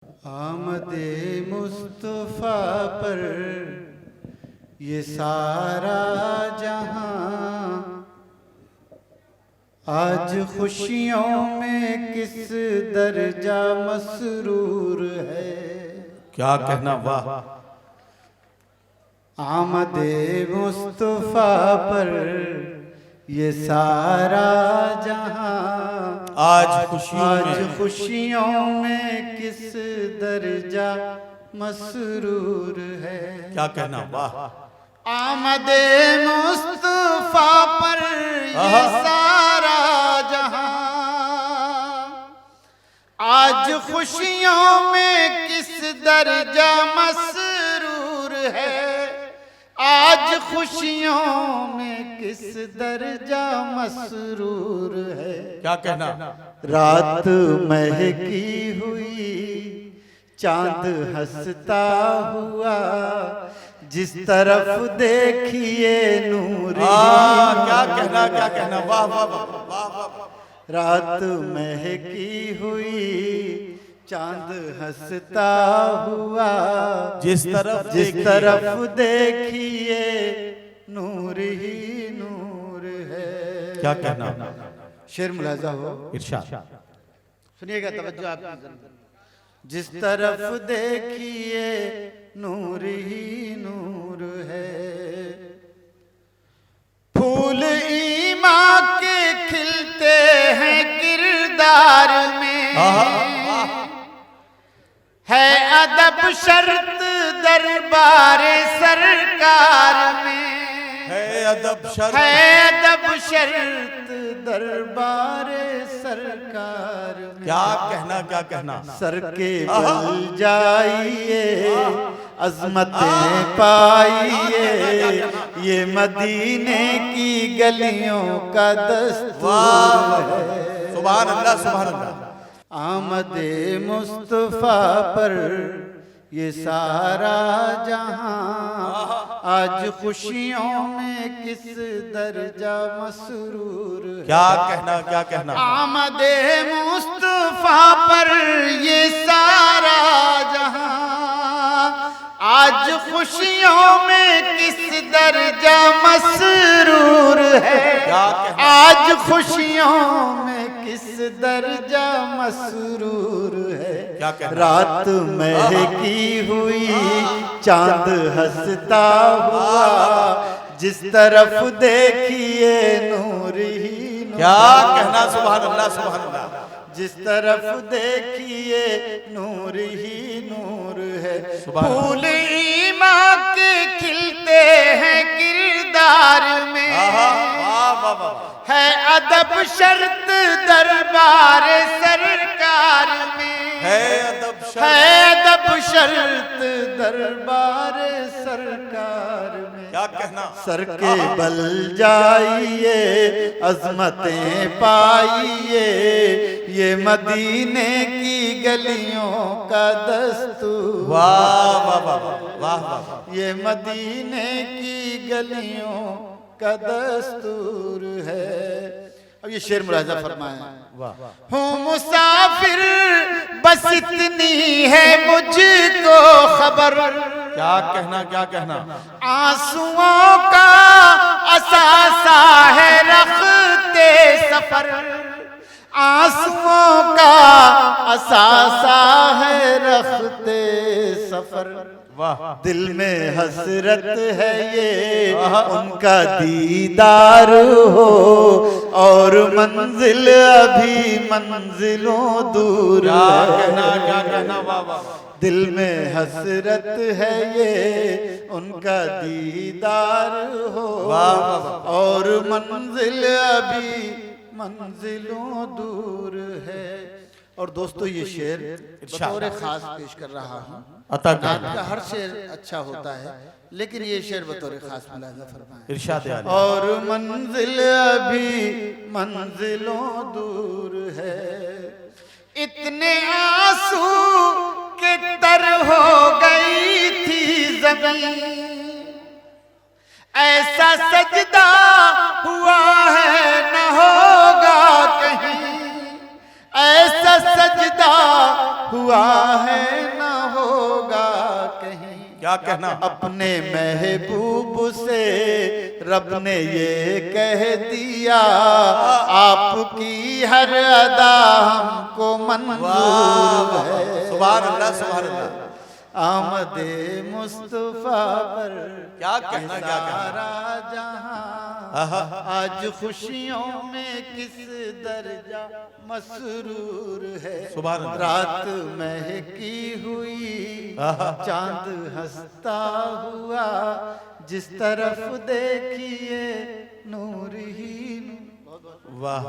आमदे मुस्तफ़ा पर ये सारा जहां आज खुशियों में किस दर्जा मसरूर है। क्या कहना, वाह। आमदे मुस्तफ़ा पर ये सारा जहां आज खुशियों में किस दर्जा मसरूर है। क्या कहना, वाह। आमदे मुस्तफ़ा पर ये सारा जहां आज खुशियों में किस दर्जा मसरूर है। आज खुशियों में किस दर्जा मसरूर है। क्या कहना, रात महकी हुई चांद हंसता हुआ जिस तरफ देखिए नूर। क्या कहना, क्या कहना, वाह वाह वाह वाह। रात महकी हुई चांद हंसता हुआ जिस तरफ देखिए नूर ही नूर है। क्या कहना, शेर मुलाजा हो, इरशाद। सुनिएगा, तवज्जो आपकी। जिस तरफ देखिए नूर ही नूर है। फूल ईमान के खिलते हैं किरदार में, है अदब शर्त दरबार सरकार में, है अदब शर्त दरबार सरकार में। क्या कहना, क्या कहना, सर के बल जाइए अज़मतें पाइए ये मदीने की गलियों का दस्तूर है। सुभान अल्लाह, सुभान अल्लाह। आमदे मुस्तफ़ा पर ये सारा जहां आज खुशियों में किस दर्जा मसरूर है। क्या कहना, क्या कहना, आमदे मुस्तफ़ा पर ये सारा जहां आज खुशियों में किस दर्जा मसरूर है। आज खुशियों में किस दर्जा मसरूर है। क्या कहना, रात महकी हुई चांद हंसता हुआ जिस तरफ देखिए नूर ही नूर। क्या कहना, सुभान अल्लाह, सुभान अल्लाह। जिस तरफ देखिए नूर ही नूर है। फूल ईमान के खिलते हैं किरदार में, है अदब शर्त दरबार सरकार में, है अदब शर्त दरबार सरकार में। क्या कहना, सर के बल जाइए अज़मतें पाइए ये मदीने की गलियों का दस्तूर। वाह वाह वाह वाह वाह। ये मदीने की गलियों का दस्तूर है। अब ये शेर मुलाजा फरमाया। हूँ मुसाफिर बस इतनी है मुझको खबर। क्या कहना, क्या कहना, आंसुओं का असासा है रखते सफर। आंसुओं का असासा है रखते सफर। दिल में हसरत है ये उनका दीदार हो और मंजिल अभी मंजिलों दूर है। क्या कहना, वाह वाह। दिल में हसरत है ये उनका दीदार हो और मंजिल अभी मंजिलों दूर है। और दोस्तों ये शेर बतौर खास पेश कर रहा हूँ। आपका हर शेर अच्छा होता है लेकिन ये शेर बतौर खास मुलाजा फरमाएं। इरशाद है। और मंजिल अभी मंजिलों दूर है। इतने आंसू के तर हो गई थी ज़मीन, ऐसा सजदा हुआ है न होगा कहीं। ऐसा सजदा हुआ है न होगा कहीं। क्या कहना? अपने महबूब से रब ने ये कह दिया, आपकी हर अदा हमको मंजूर है। सुभान अल्लाह, सुभान अल्लाह। आमदे मुस्तफा पर क्या कहना, क्या कहना? सारा जहां आज खुशियों में किस दर्जा मसरूर है। सुभान अल्लाह। रात महकी हुई चांद हंसता हुआ, जिस तरफ देखिए नूर ही नूर। वाह।